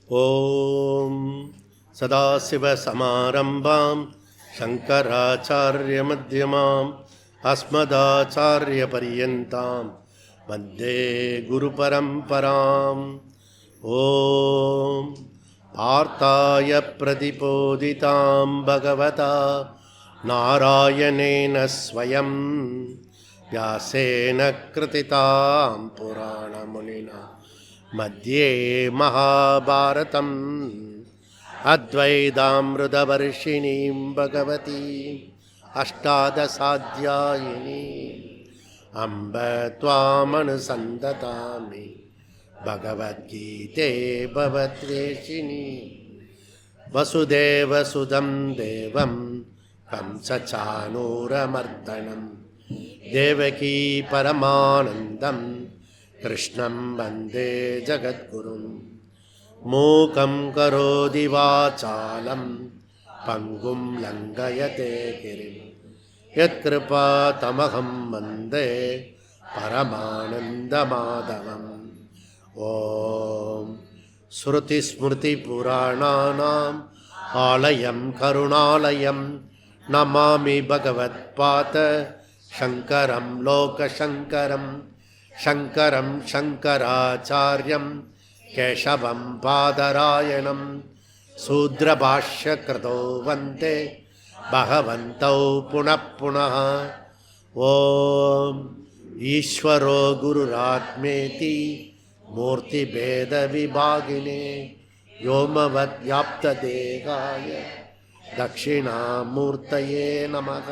ஓம் சதாசிவசமாரம்பாம் சங்கராச்சார்யமத்யமாம் அஸ்மதாச்சார்யபர்யந்தாம் வந்தே குருபரம்பராம். ஓம் பார்த்தாய பிரதிபோதிதாம் பகவதா நாராயணேன ஸ்வயம் வியாசேன கிருதிதாம் புராணமுனினா மத்யே மகாபாரதம் அத்வைதாமிருதவர்ஷிணீம் பகவதீம் அஷ்டாதசாத்யாயினீம் அம்ப த்வாமனுசந்ததாமி பகவத்கீதே பவத்வேஷிணி. வசுதேவசுதம் தேவம் கம்சசானூரமர்தனம் தேவகீ பரமானந்தம் கிருஷ்ணம் வந்தே ஜகத்குரும். மூகம் கரோதி வாசாலம் பங்கும் லங்கயதே கிரிம் யத்கிருபா தமகம் வந்தே பரமானந்தமாதவம். ஓம் ஸ்ருதி ஸ்மிருதி புராணானாம் ஆலயம் கருணாலயம் நமாமி பகவத்பாத சங்கரம் லோகசங்கரம். சங்கரம் சங்கராச்சார்யம் கேசவம் பாதராயணம் சூத்ரபாஷ்யக்ருதோ வந்தே பகவந்தௌ புனః புனः. ஓம் ஈஸ்வரோ குருராத்மேதி மூர்த்திபேத விபாகினே வ்யோமவத் வியாப்ததேகாய தட்சிணாமூர்த்தயே நமக.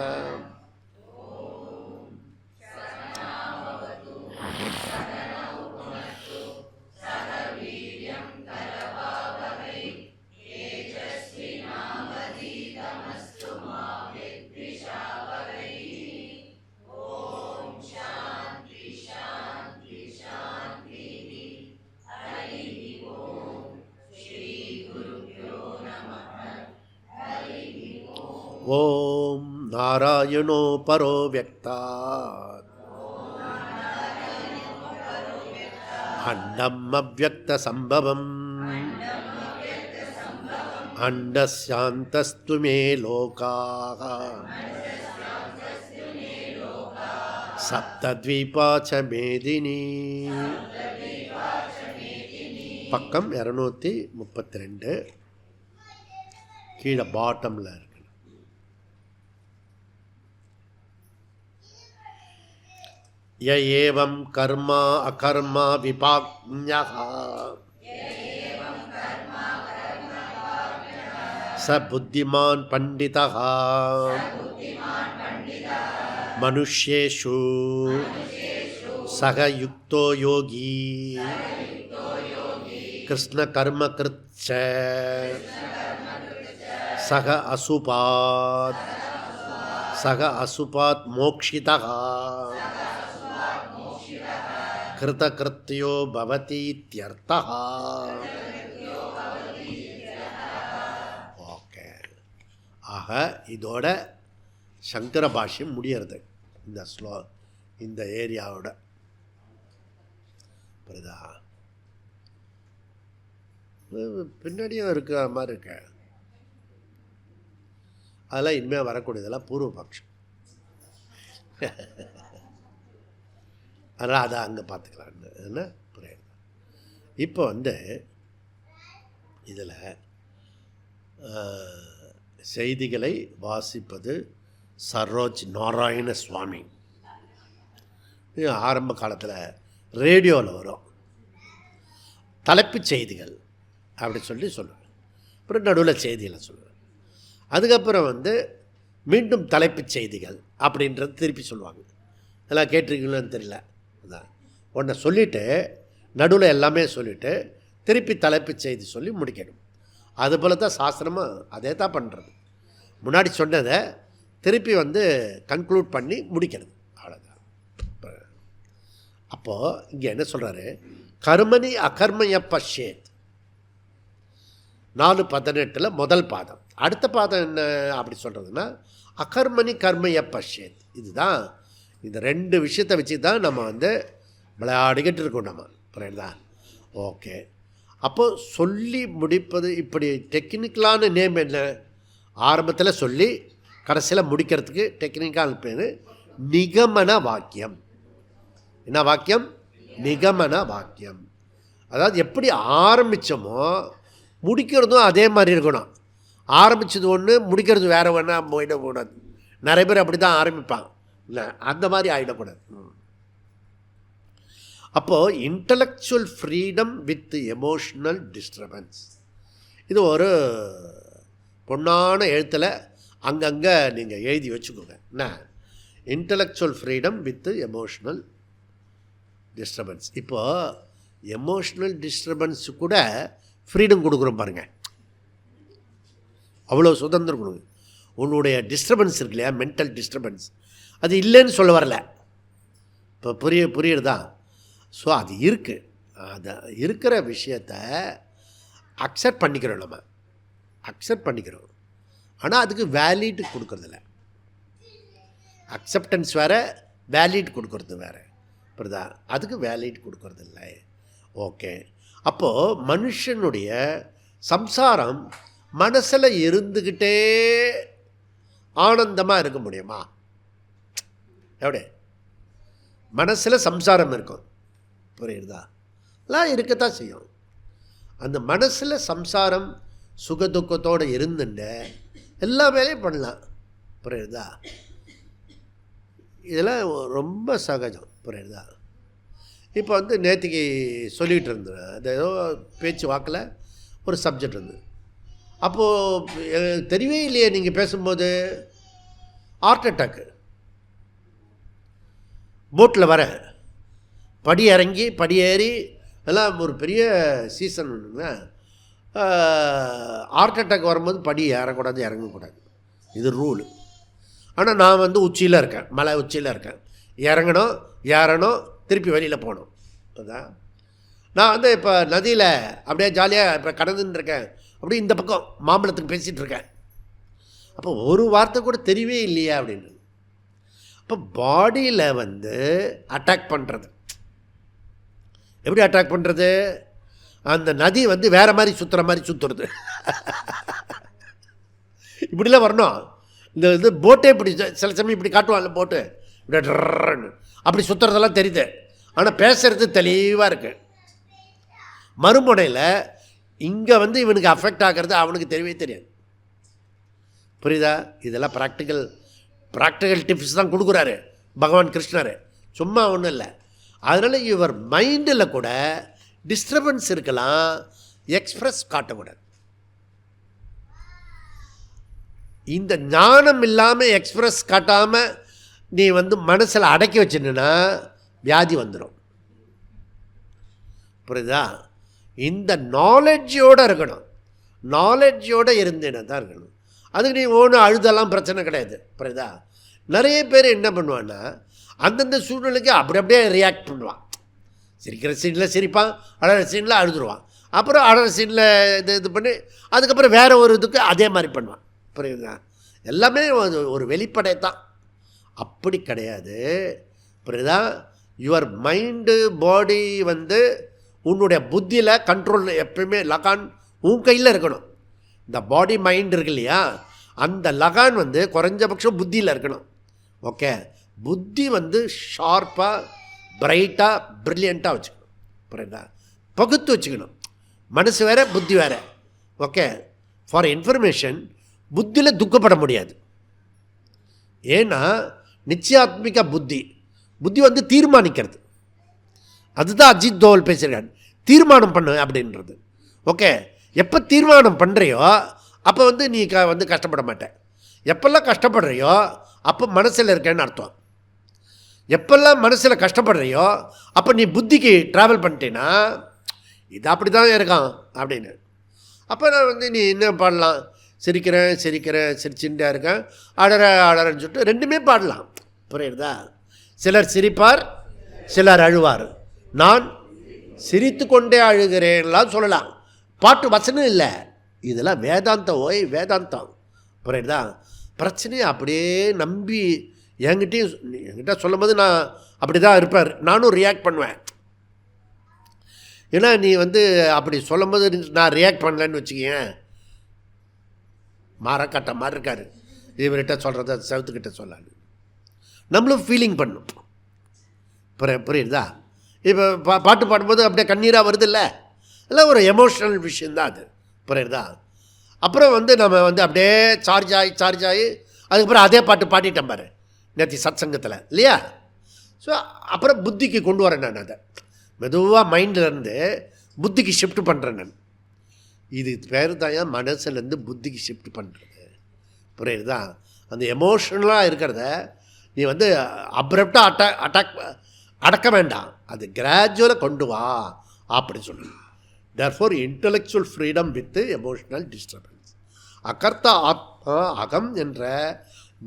ஓம் நாராயணோ பரோ வ்யக்தாத் அண்டம் அவ்யக்த சம்பவம் அண்டஸ்யாந்தஸ்து மே லோகாः சப்தத்வீபா ச மேதினி. பக்கம் 232 கீழே பாட்டமில் இருக்கு. ய ஏவம் கர்மா அகர்மா விபாக்ஞः ச புத்திமான் பண்டிதः மனுஷ்யேஷு சக யுக்தோ யோகி கிருஷ்ண கர்ம கிருத்ச சக அசுபாத் மோக்ஷிதः கிருதகிருத்யோ பவதி இத்யர்த்தः. ஓகே, ஆக இதோட சங்கர பாஷ்யம் முடியறது இந்த ஏரியாவோட. புரியுதா? பின்னாடியும் இருக்கிற மாதிரி இருக்க, அதெல்லாம் இனிமேல் வரக்கூடியதெல்லாம் பூர்வபக்ஷம். அதனால் அதை அங்கே பார்த்துக்கலான்னு என்ன புரியுது. இப்போ இதில் செய்திகளை வாசிப்பது சரோஜ் நாராயண சுவாமி. ஆரம்ப காலத்தில் ரேடியோவில் வரும் தலைப்புச் செய்திகள் அப்படி சொல்லுவேன். அப்புறம் நடுவில் செய்திகளை சொல்லுவேன். அதுக்கப்புறம் மீண்டும் தலைப்புச் செய்திகள் அப்படின்றது திருப்பி சொல்லுவாங்க. எல்லாம் கேட்டிருக்கீங்களான்னு தெரியல. அதான் ஒன்றை சொல்லிவிட்டு நடுவில் எல்லாமே சொல்லிவிட்டு திருப்பி தலைப்புச் செய்தி சொல்லி முடிக்கணும். அதுபோல் தான் சாஸ்திரமும் அதே தான் பண்ணுறது. முன்னாடி சொன்னதை திருப்பி கன்க்ளூட் பண்ணி முடிக்கிறது, அவ்வளோதான். அப்போது இங்கே என்ன சொல்கிறாரு? கர்மணி அகர்மய பஷ்யேத் 4:18 முதல் பாதம். அடுத்த பாதம் என்ன அப்படி சொல்கிறதுன்னா, அகர்மணி கர்மய பஷ்யேத். இதுதான் இந்த ரெண்டு விஷயத்தை வச்சு தான் நம்ம விளையாடிக்கிட்டு இருக்கோம். நம்ம புரியுதா? ஓகே. அப்போது சொல்லி முடிப்பது இப்படி டெக்னிக்கலான நேம் என்ன, ஆரம்பத்தில் சொல்லி கடைசியில் முடிக்கிறதுக்கு டெக்னிக்கல் பேர் நிகமன வாக்கியம். என்ன வாக்கியம்? நிகமன வாக்கியம். அதாவது எப்படி ஆரம்பித்தோமோ முடிக்கிறதும் அதே மாதிரி இருக்கணும். ஆரம்பித்தது ஒன்று, முடிக்கிறது வேறு ஒன்றா போயிடக்கூடாது. நிறைய பேர் அப்படி தான் ஆரம்பிப்பாங்க. இல்லை, அந்த மாதிரி ஆகிடக்கூடாது. அப்போது intellectual freedom with emotional disturbance, இது ஒரு பொன்னான எழுத்தில் அங்கங்கே நீங்கள் எழுதி வச்சுக்கோங்க. என்ன? Intellectual freedom with emotional disturbance. இப்போது எமோஷ்னல் டிஸ்டர்பன்ஸு கூட ஃப்ரீடம் கொடுக்குறோம் பாருங்கள். அவ்வளோ சுதந்திரம் கொடுங்க. உன்னுடைய டிஸ்டர்பன்ஸ் இருக்கு இல்லையா, மென்டல் டிஸ்டர்பன்ஸ், அது இல்லைன்னு சொல்ல வரல. இப்போ புரியுறதா? ஸோ அது இருக்குது. அது இருக்கிற விஷயத்தை அக்செப்ட் பண்ணிக்கிறோம், நம்ம அக்செப்ட் பண்ணிக்கிறோம். ஆனால் அதுக்கு வேலிட் கொடுக்குறதில்ல. அக்செப்டன்ஸ் வேறு, வேலிட் கொடுக்குறது வேறு. புரியுதா? அதுக்கு வேலிட் கொடுக்குறதில்ல. ஓகே. அப்போது மனுஷனுடைய சம்சாரம் மனசில் இருந்துக்கிட்டே ஆனந்தமாக இருக்க முடியுமா? எப்படி? மனசில் சம்சாரம் இருக்கும், புரியுறதா? எல்லாம் இருக்கத்தான் செய்யும். அந்த மனசில் சம்சாரம் சுகதுக்கத்தோடு இருந்துட்டு எல்லா வேலையும் பண்ணலாம், புரியுறதா? இதெல்லாம் ரொம்ப சகஜம், புரியுறதா? இப்போ நேற்றுக்கு சொல்லிகிட்டு இருந்தேன், அது ஏதோ பேச்சு வாக்கில் ஒரு சப்ஜெக்ட் இருந்தது. அப்போது தெரியவே இல்லையே நீங்கள் பேசும்போது, ஹார்ட் அட்டாக்கு போட்டில் வர படி இறங்கி படி ஏறி எல்லாம் ஒரு பெரிய சீசன் ஒன்றுங்க. ஹார்ட் அட்டாக் வரும்போது படி ஏறக்கூடாது, இறங்கக்கூடாது, இது ரூலு. ஆனால் நான் உச்சியில் இருக்கேன், மலை உச்சியில் இருக்கேன், இறங்கணும், ஏறணும், திருப்பி வெளியில் போகணும். அதான் நான் இப்போ நதியில் அப்படியே ஜாலியாக இப்போ கடந்துட்டுருக்கேன், அப்படி இந்த பக்கம் மாம்பழத்துக்கு பேசிகிட்டு இருக்கேன். அப்போ ஒரு வார்த்தை கூட தெரியவே இல்லையா அப்படின்னு. அப்போ பாடியில் அட்டாக் பண்ணுறது எப்படி அட்டாக் பண்ணுறது? அந்த நதி வேறு மாதிரி சுற்றுற மாதிரி சுற்றுறது. இப்படிலாம் வரணும். இந்த போட்டே இப்படி சில சமயம் இப்படி காட்டுவாங்கல்ல, போட்டு இப்படி ட்ரன்னு அப்படி சுற்றுறதெல்லாம் தெரியுது. ஆனால் பேசுகிறது தெளிவாக இருக்குது. மறுமுனையில் இங்கே இவனுக்கு அஃபெக்ட் ஆகிறது அவனுக்கு தெரியவே தெரியாது. புரியுதா? இதெல்லாம் ப்ராக்டிக்கல் டிப்ஸ் தான் கொடுக்குறாரு பகவான் கிருஷ்ணர், சும்மா ஒன்றும் இல்லை. அதனால் இவர் மைண்டில் கூட டிஸ்டர்பன்ஸ் இருக்கலாம், எக்ஸ்பிரஸ் காட்டக்கூடாது. இந்த ஞானம் இல்லாமல் எக்ஸ்பிரஸ் காட்டாமல் நீ மனசில் அடக்கி வச்சுன்னா வியாதி வந்துடும், புரியுதா? இந்த நாலெட்ஜோடு இருக்கணும், நாலெட்ஜோடு இருந்தேன்னா தான் இருக்கணும். அதுக்கு நீ ஒன்றும் அழுதெல்லாம் பிரச்சனை கிடையாது, புரியுதா? நிறைய பேர் என்ன பண்ணுவான்னா அந்தந்த சூழ்நிலைக்கு அப்படியே ரியாக்ட் பண்ணுவான். சிரிக்கிற சீனில் சிரிப்பான், அழகிற சீனில் அழுதுருவான், அப்புறம் அழகிற சீனில் இது பண்ணி அதுக்கப்புறம் வேறு ஒரு இதுக்கு அதே மாதிரி பண்ணுவான், புரியுதுங்களா? எல்லாமே ஒரு வெளிப்படை தான், அப்படி கிடையாது, புரியுதா? யுவர் மைண்டு பாடி உன்னுடைய புத்தியில் கண்ட்ரோல் எப்பயுமே லகான் உன் கையில் இருக்கணும். இந்த பாடி மைண்ட் இருக்கு இல்லையா, அந்த லகான் குறைஞ்சபட்சம் புத்தியில் இருக்கணும். ஓகே, புத்தி ஷார்ப்பாக பிரைட்டாக ப்ரில்லியண்ட்டாக வச்சுக்கணும், புரியுதா? பகுத்து வச்சுக்கணும். மனசு வேறு, புத்தி வேறு. ஓகே, ஃபார் இன்ஃபர்மேஷன், புத்தியில் துக்கப்பட முடியாது. ஏன்னா நிச்சயாத்மிக புத்தி தீர்மானிக்கிறது. அதுதான் அஜித் தோவல் பேசுகிறார், தீர்மானம் பண்ணு அப்படின்றது. ஓகே, எப்போ தீர்மானம் பண்ணுறியோ அப்போ நீ கஷ்டப்பட மாட்டேன். எப்பெல்லாம் கஷ்டப்படுறியோ அப்போ மனசில் இருக்கேன்னு அர்த்தம். எப்பெல்லாம் மனசில் கஷ்டப்படுறியோ அப்போ நீ புத்திக்கு ட்ராவல் பண்ணிட்டேன்னா இது அப்படி தான் இருக்கான் அப்படின்னு. அப்போ நான் நீ என்ன பாடலாம், சிரிக்கிறேன் சிரிச்சுட்டே இருக்கேன், அழறேன்னு சொல்லிட்டு ரெண்டுமே பாடலாம், புரியுறதா? சிலர் சிரிப்பார், சிலர் அழுவார். நான் சிரித்து கொண்டே அழுகிறேன்லாம் சொல்லலாம், பாட்டு வசனம் இல்லை, இதெல்லாம் வேதாந்தம், வேதாந்தம், புரியுதா? பிரச்சனையை அப்படியே நம்பி என்கிட்ட சொல்லும் போது நான் அப்படி தான் இருப்பார், நானும் ரியாக்ட் பண்ணுவேன். ஏன்னா நீ வந்து அப்படி சொல்லும் போது நான் ரியாக்ட் பண்ணலன்னு வச்சுக்கேன், மாறக்காட்ட மாதிரி இருக்காரு, இவர்கிட்ட சொல்கிறத செவத்துக்கிட்ட சொல்லாது. நம்மளும் ஃபீலிங் பண்ணும். புரியுதா? இப்போ பாட்டு பாடும்போது அப்படியே கண்ணீராக வருது இல்லை, இல்லை ஒரு எமோஷ்னல் விஷயந்தான் அது. புரியுதா? அப்புறம் வந்து நம்ம வந்து அப்படியே சார்ஜ் ஆகி அதுக்கப்புறம் அதே பாட்டு பாடிட்டேன் பாரு நேற்று சத்சங்கத்தில் இல்லையா? ஸோ அப்புறம் புத்திக்கு கொண்டு வரேன் நான், அதை மெதுவாக மைண்ட்லேருந்து புத்திக்கு ஷிஃப்ட் பண்ணுறேன் நான். இது பேர் தான் என் மனசுலேருந்து புத்திக்கு ஷிஃப்ட் பண்ணுறது. புரியுதுதா? அந்த எமோஷனலாக இருக்கிறத நீ வந்து அப்ரப்டாக அடக்க வேண்டாம், அது கிராஜுவலாக கொண்டு வா அப்படி சொல்லணும். Therefore intellectual freedom with emotional disturbance. அகர்த்தா ஆத்மா அகம் என்ற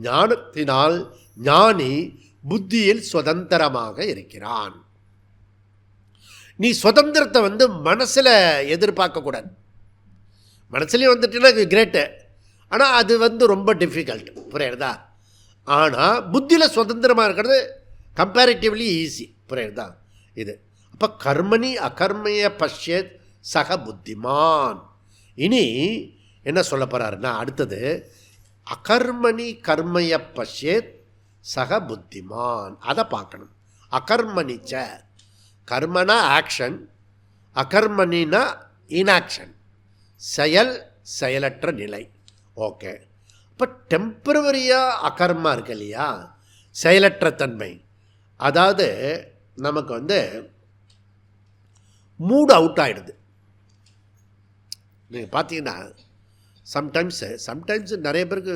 ஞானத்தினால் ஞானி புத்தியில் சுதந்திரமாக இருக்கிறான். நீ சுதந்திரத்தை வந்து மனசில் எதிர்பார்க்கக்கூடாது. மனசுலேயும் வந்துட்டுன்னா கிரேட்டு, ஆனால் அது வந்து ரொம்ப டிஃபிகல்ட். புரியுறதா? ஆனால் புத்தியில் சுதந்திரமாக இருக்கிறது கம்பேரிட்டிவ்லி ஈஸி. புரியுறதா? இது அப்போ கர்மணி அகர்மய பஷ்யத் சக புத்திமான். இனி என்ன சொல்ல போகிறாருன்னா அடுத்தது அகர்மணி கர்மய பஷ்யத் சக புத்திமான். அதை பார்க்கணும். அகர்மணிச்ச, கர்மனா ஆக்ஷன், அகர்மணினா இன்ஆக்ஷன், செயலற்ற நிலை. ஓகே, இப்போ டெம்பரவரியாக அகர்மா இருக்கு இல்லையா, செயலற்ற தன்மை. அதாவது நமக்கு வந்து மூட் அவுட் ஆகிடுது. நீங்கள் பார்த்தீங்கன்னா சம்டைம்ஸ் நிறைய பேருக்கு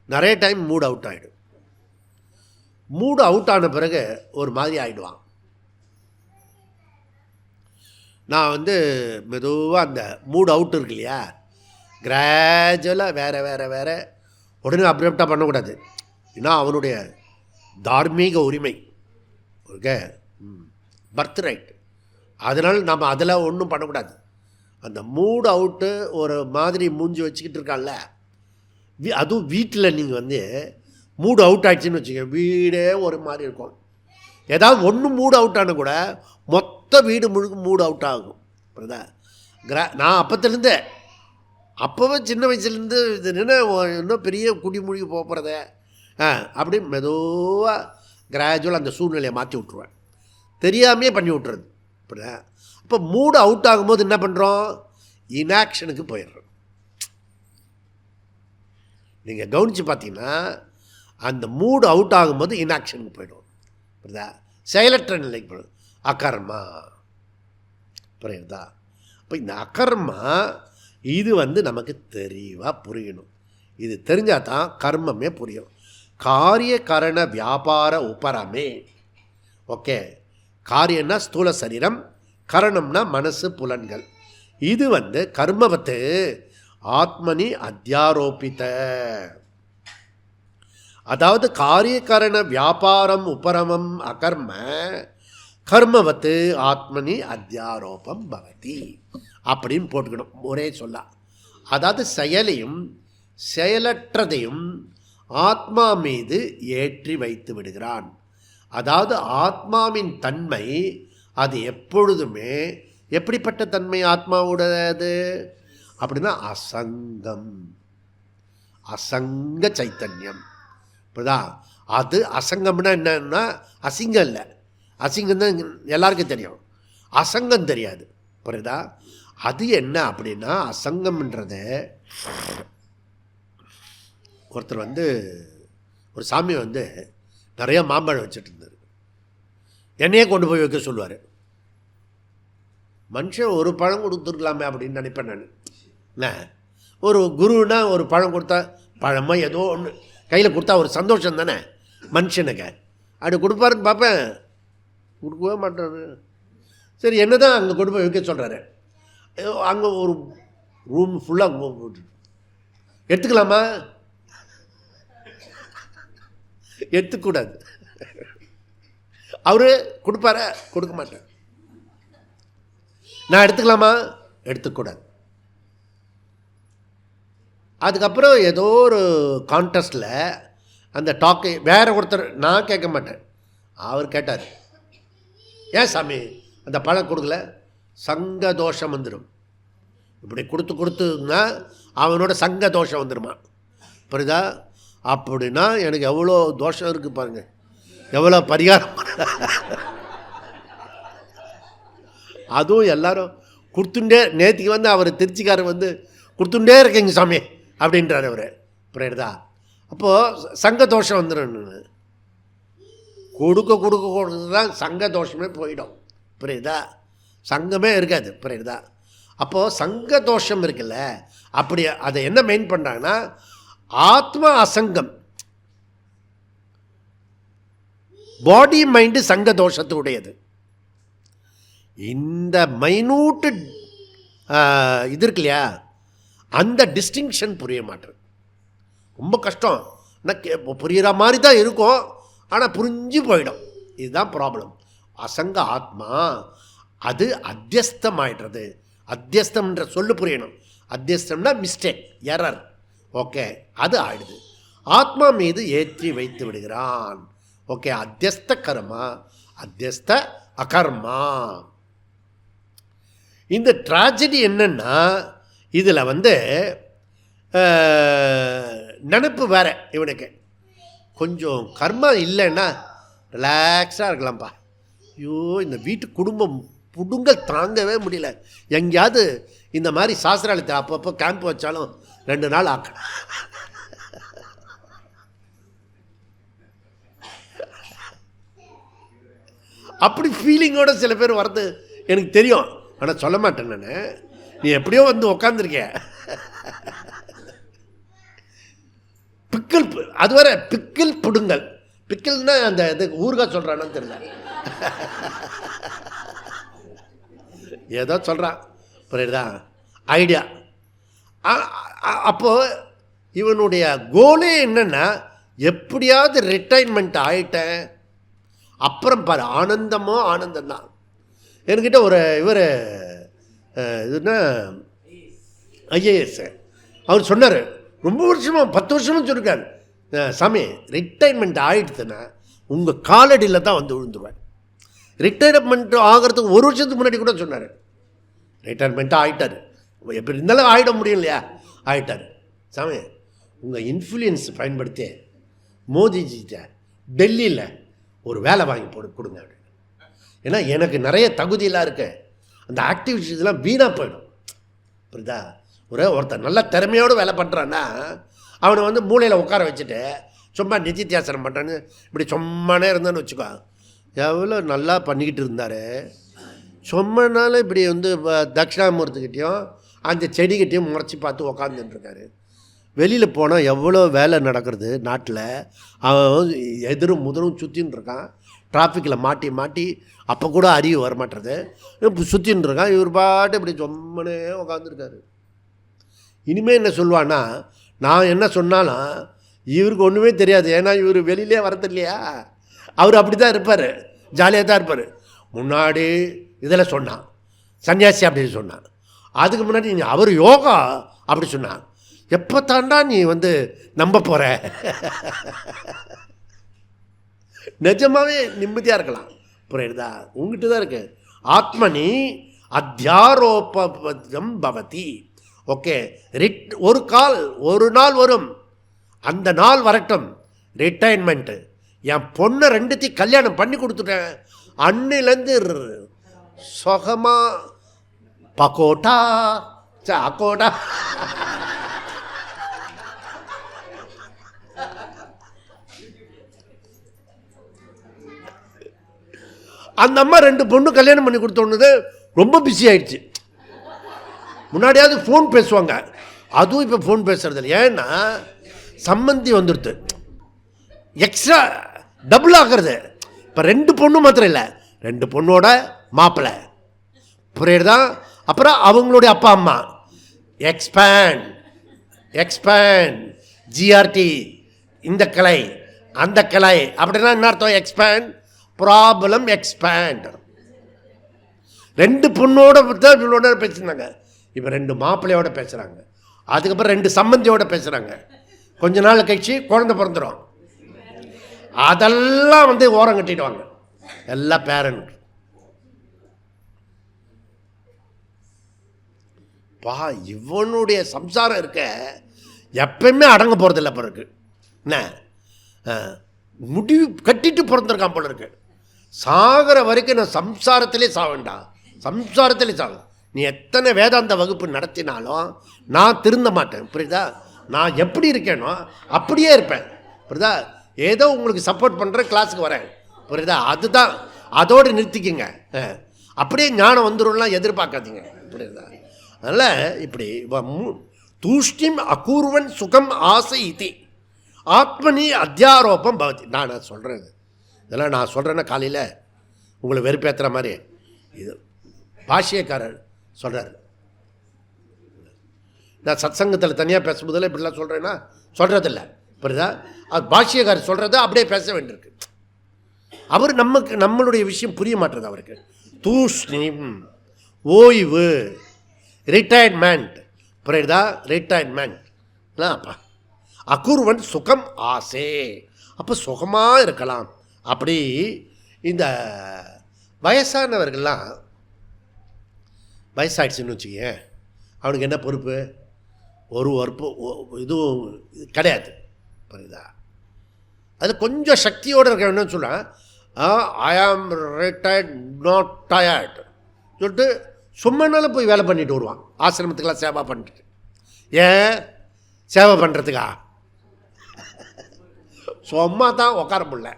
நிறைய டைம் மூட் அவுட் ஆகிடும். மூடு அவுட் ஆன பிறகு ஒரு மாதிரி ஆகிடுவான். நான் வந்து மெதுவாக அந்த மூடு அவுட் இருக்கு இல்லையா, கிராஜுவலாக வேறு உடனே அப்ரப்டாக பண்ணக்கூடாது. ஏன்னா அவனுடைய தார்மீக உரிமை, ஓகே, பர்த் ரைட். அதனால் நம்ம அதில் ஒன்றும் பண்ணக்கூடாது. அந்த மூடு அவுட்டு ஒரு மாதிரி மூஞ்சி வச்சுக்கிட்டு இருக்கான்ல, அதுவும் வீட்டில் நீங்கள் வந்து மூடு அவுட் ஆகிடுச்சின்னு வச்சுக்க, வீடே ஒரு மாதிரி இருக்கும். ஏதாவது ஒன்று மூடு அவுட் ஆனால் கூட மொத்த வீடு முழுக்க மூடு அவுட் ஆகும். புரியுதா? நான் அப்போத்துலேருந்தே, அப்போவே சின்ன வயசுலேருந்து இது இன்னும் பெரிய குடிமொழி போகிறத அப்படி மெதுவாக கிராஜுவலாக அந்த சூழ்நிலையை மாற்றி விட்ருவேன். தெரியாமையே பண்ணி விட்றது. புரியுதா? அப்போ மூடு அவுட் ஆகும்போது என்ன பண்ணுறோம், இன்ஆக்ஷனுக்கு போயிடுறோம். நீங்கள் கவனித்து பார்த்தீங்கன்னா அந்த மூடு அவுட் ஆகும்போது இன்ஆக்ஷனுக்கு போய்டும். புரியுதா? செயலற்ற நிலைக்கு போயிடும். அகர்மா. புரியுதா? அப்போ இந்த அகர்மா இது வந்து நமக்கு தெளிவாக புரியணும். இது தெரிஞ்சால் தான் கர்மமே புரியும். காரிய கரண வியாபார உபரமே. ஓகே, காரியம்னா ஸ்தூல சரீரம், கரணம்னா மனசு புலன்கள். இது வந்து கர்மவத்து ஆத்மனி அத்தியாரோபித்த. அதாவது காரியகரண வியாபாரம் உபரமம் அகர்ம கர்மவத்து ஆத்மனி அத்தியாரோபம் பவதி அப்படின்னு போட்டுக்கணும் ஒரே சொல்ல. அதாவது செயலையும் செயலற்றதையும் ஆத்மா மீது ஏற்றி வைத்து விடுகிறான். அதாவது ஆத்மாவின் தன்மை அது எப்பொழுதுமே எப்படிப்பட்ட தன்மை ஆத்மாவுடையது அப்படின்னா அசங்கம், அசங்க சைத்தன்யம். புரியுதா? அது அசங்கம்னா என்னன்னா அசிங்கம் இல்லை. அசிங்கம் தான் எல்லாருக்கும் தெரியும், அசங்கம் தெரியாது. புரியுதா? அது என்ன அப்படின்னா அசங்கம்ன்றது, ஒருத்தர் வந்து ஒரு சாமி வந்து நிறைய மாம்பழம் வச்சுட்டு இருந்தார். என்னையே கொண்டு போய் வைக்க சொல்லுவார். மனுஷன் ஒரு பழம் கொடுத்துருக்கலாமே அப்படின்னு நினைப்பேன் நான். என்ன ஒரு குருன்னா ஒரு பழம் கொடுத்தா, பழமோ ஏதோ ஒன்று கையில் கொடுத்தா ஒரு சந்தோஷம் தானே மனுஷனுக்கு. அப்படி கொடுப்பாருன்னு பார்ப்பேன், கொடுக்கவே மாட்டாரு. சரி என்ன தான் அங்கே கொண்டு போய் வைக்க சொல்கிறாரு. அங்கே ஒரு ரூம் ஃபுல்லாக போட்டு எடுத்துக்கலாமா, எடுத்துக்கூடாது. அவரு கொடுப்பார, கொடுக்க மாட்டேன். நான் எடுத்துக்கலாமா, எடுத்துக்கூடாது. அதுக்கப்புறம் ஏதோ ஒரு கான்டெஸ்ட்டில் அந்த டாக்கு வேறு ஒருத்தர், நான் கேட்க மாட்டேன், அவர் கேட்டார், ஏன் சாமி அந்த பழம் கொடுக்கல, சங்க தோஷம் வந்துடும். இப்படி கொடுத்துன்னா அவனோட சங்க தோஷம் வந்துடுமா, புரியுதா? அப்படின்னா எனக்கு எவ்வளோ தோஷம் இருக்குது பாருங்கள், எவ்வளோ பரிகாரம். அதுவும் எல்லாரும் கொடுத்துட்டே, நேற்றுக்கு வந்து அவர் திருச்சிக்காரர் வந்து கொடுத்துட்டே இருக்கீங்க சாமி அப்படின்றார் அவர், புரியுதா? அப்போது சங்க தோஷம் வந்துடும். கொடுக்க தான் சங்க தோஷமே போயிடும், புரியுதா? சங்கமே இருக்காது, புரியுதா? அப்போது சங்க தோஷம் இருக்குல்ல, அப்படி அதை என்ன மெயின் பண்ணுறாங்கன்னா ஆத்மா அசங்கம், பாடி மைண்டு சங்க தோஷத்து உடையது. இந்த மைனூட்டு இது இருக்கு இல்லையா, அந்த டிஸ்டிங்ஷன் புரிய மாட்டேன், ரொம்ப கஷ்டம். ஆனால் புரிகிற மாதிரி தான் இருக்கும், ஆனால் புரிஞ்சு போயிடும். இதுதான் ப்ராப்ளம். அசங்க ஆத்மா அது அத்தியஸ்தமாயிடுறது. அத்தியஸ்தம்ன்ற சொல்லு புரியணும். அத்தியஸ்தம்னா மிஸ்டேக், எரர், ஓகே, அது ஆயிடுது. ஆத்மா மீது ஏற்றி வைத்து விடுகிறான். ஓகே, அத்தியஸ்த கர்மா, அத்தியஸ்த அகர்மா. இந்த ட்ராஜடி என்னன்னா, இதில் வந்து நினப்பு வேற. இவனுக்கு கொஞ்சம் கர்மா இல்லைன்னா ரிலாக்ஸாக இருக்கலாம்ப்பா. ஐயோ, இந்த வீட்டு குடும்பம் புடுங்கல் தாங்கவே முடியல. எங்கேயாவது இந்த மாதிரி சாஸ்திராலயத்தை அப்பப்போ கேம்ப் வச்சாலும் 2 நாள் ஆக்கணும். அப்படி ஃபீலிங்கோட சில பேர் வர்றது எனக்கு தெரியும், ஆனால் சொல்ல மாட்டேன் நான். நீ எப்படியோ வந்து உக்காந்துருக்க. பிக்கிள், அதுவரை பிக்கிள் புடுங்கல். பிக்கிள்னா அந்த இது ஊறுகாய் சொல்கிறான்னு தெரியல, ஏதோ சொல்கிறான், புரியுதா? ஐடியா. அப்போது இவனுடைய கோலே என்னென்னா, எப்படியாவது ரிட்டைர்மெண்ட் ஆகிட்டேன் அப்புறம் பாரு ஆனந்தமோ ஆனந்தம்தான். என்கிட்ட ஒரு இவர் இதுன்னா ஐஏஎஸ், அவர் சொன்னார், ரொம்ப வருஷமாக 10 வருஷமாக சொல்லியிருக்காரு, சாமி ரிட்டைர்மெண்ட் ஆகிடுதுன்னா உங்கள் காலடியில் தான் வந்து விழுந்துருவேன். ரிட்டைர்மெண்ட் ஆகிறதுக்கு 1 வருஷத்துக்கு முன்னாடி கூட சொன்னார். ரிட்டைர்மெண்ட்டாக ஆகிட்டார், எப்படி இருந்தாலும் ஆகிட முடியும் இல்லையா, ஆகிட்டார். சாமி உங்கள் இன்ஃப்ளூயன்ஸ் பயன்படுத்தி மோதிஜிட்ட டெல்லியில் ஒரு வேலை வாங்கி கொடுங்க அப்படின்னு. ஏன்னா எனக்கு நிறைய தகுதியெல்லாம் இருக்கு, அந்த ஆக்டிவிட்டீஸ்லாம் வீணாக போயிடும், புரியுதா? ஒருத்தர் நல்ல திறமையோடு வேலை பண்ணுறான்னா அவனை வந்து மூளையில் உட்கார வச்சுட்டு சும்மா நிதித்தியாசனம் பண்ணுறான்னு இப்படி சும்மானே இருந்தான்னு வச்சுக்கோ, எவ்வளோ நல்லா பண்ணிக்கிட்டு இருந்தார். சும்மனால இப்படி வந்து தட்சிணாமூர்த்திக்கிட்டையும் அந்த செடிக்கிட்டையும் முறைச்சி பார்த்து உக்காந்துட்டுருக்காரு. வெளியில் போனால் எவ்வளோ வேலை நடக்கிறது நாட்டில். அவன் எதிரும் முதலும் சுற்றின்னு இருக்கான், டிராஃபிக்கில் மாட்டி மாட்டி அப்போ கூட அறிவு வரமாட்டுறது, சுற்றின்னு இருக்கான். இவர் பாட்டு இப்படி சொம்மனே உக்காந்துருக்காரு. இனிமேல் என்ன சொல்லுவான்னா, நான் என்ன சொன்னாலும் இவருக்கு ஒன்றுமே தெரியாது, ஏன்னா இவர் வெளியிலே வரது இல்லையா. அவர் அப்படி தான் இருப்பார், ஜாலியாக தான் இருப்பார். முன்னாடி இதில் சொன்னான் சன்னியாசி அப்படின்னு சொன்னான், அதுக்கு முன்னாடி அவர் யோகா அப்படி சொன்னான். எப்போ தாண்டா நீ வந்து நம்ப போகிற? நிஜமாகவே நிம்மதியாக இருக்கலாம், புரியுதா? உங்ககிட்ட தான் இருக்கு. ஆத்மனி அத்தியாரோபம் பவதி. ஓகே, ஒரு நாள் வரும், அந்த நாள் வரட்டும், ரிட்டைர்மெண்ட்டு. என் பொண்ணை 2த்தையும் கல்யாணம் பண்ணி கொடுத்துட்டேன், அன்னிலேருந்து சொகமா பக்கோட்டா அக்கோட்டா. அந்த அம்மா 2 பொண்ணு கல்யாணம் பண்ணி கொடுத்தோன்னு ரொம்ப பிஸி ஆயிடுச்சு. முன்னாடியாவது ஃபோன் பேசுவாங்க, அதுவும் இப்போ ஃபோன் பேசுறது இல்லை. ஏன்னா சம்மந்தி வந்துடுது, எக்ஸ்ட்ரா டபுள் ஆகிறது. இப்போ 2 பொண்ணு மாத்திரம் இல்லை, 2 பொண்ணோட மாப்பிள்ளை, புரியுறதா? அப்புறம் அவங்களுடைய அப்பா அம்மா. எக்ஸ்பேண்ட் ஜிஆர்டி, இந்த கிளை அந்த கிளை, அப்படின்னா என்ன அர்த்தம்? Expand, problem expand. 2 பொண்ணோட தான் இவளோட பேசுனாங்க, இப்போ 2 மாப்பிள்ளையோட பேசுகிறாங்க, அதுக்கப்புறம் 2 சம்பந்தியோட பேசுகிறாங்க. கொஞ்ச நாள் கழிச்சு குழந்தை பிறந்துடும். அதெல்லாம் வந்து ஓரம் கட்டிடுவாங்க எல்லா பேரண்ட். இவனுடைய சம்சாரம் இருக்க எப்பயுமே அடங்க போகிறதில்ல பிறகு என்ன முடிவு கட்டிட்டு பிறந்திருக்கான் போல இருக்கு. சாகிற வரைக்கும் நான் சம்சாரத்திலே சாவேண்டா, சம்சாரத்திலே சாவேன். நீ எத்தனை வேதாந்த வகுப்பு நடத்தினாலும் நான் திருந்த மாட்டேன், புரியுதா? நான் எப்படி இருக்கேனோ அப்படியே இருப்பேன், புரியுதா? ஏதோ உங்களுக்கு சப்போர்ட் பண்ணுற கிளாஸுக்கு வரேன், புரியுதா? அதுதான், அதோடு நிறுத்திக்கிங்க. அப்படியே ஞானம் வந்துடும்லாம் எதிர்பார்க்காதீங்க, புரியுதா? அதனால் இப்படி தூஷ்டிம் அகூர்வன் சுகம் ஆசை இது ஆத்மனி அத்தியாரோபம் பவதி. நான் சொல்கிறேன், இதெல்லாம் நான் சொல்கிறேன்னா காலையில் உங்களை வெறுப்பேற்றுற மாதிரி இது பாஷ்யக்காரர் சொல்கிறார். நான் சத்சங்கத்தில் தனியாக பேசும்போதில் இப்படிலாம் சொல்கிறேன்னா சொல்கிறதில்ல, புரியுதா? அது பாஷ்யக்காரர் சொல்கிறது அப்படியே பேச வேண்டியிருக்கு. அவர் நம்மளுடைய விஷயம் புரிய மாட்டுறது அவருக்கு. தூஷ்ணிம் ஓய்வு, ரிட்டையர்மெண்ட், புரியுதா? ரிட்டையர்மெண்ட் அப்பா. அகூர்வன் சுகம் ஆசை, அப்போ சுகமாக இருக்கலாம். அப்படி இந்த வயசானவர்கள்லாம் வயசாகிடுச்சுன்னு வச்சுக்கங்க, அவனுக்கு என்ன பொறுப்பு? ஒரு பொறுப்பு இதுவும் கிடையாது, புரியுதா? அது கொஞ்சம் சக்தியோடு இருக்க வேணும்னு சொன்னால் ஐ ஆம் ரிட்டையர்ட் நாட் டயர்ட் சொல்லிட்டு சும்மானாலும் போய் வேலை பண்ணிட்டு வருவான். ஆசிரமத்துக்கெல்லாம் சேவை பண்ணிட்டு. ஏன் சேவை பண்ணுறதுக்கா? சும்மா தான் உட்கார முடியல,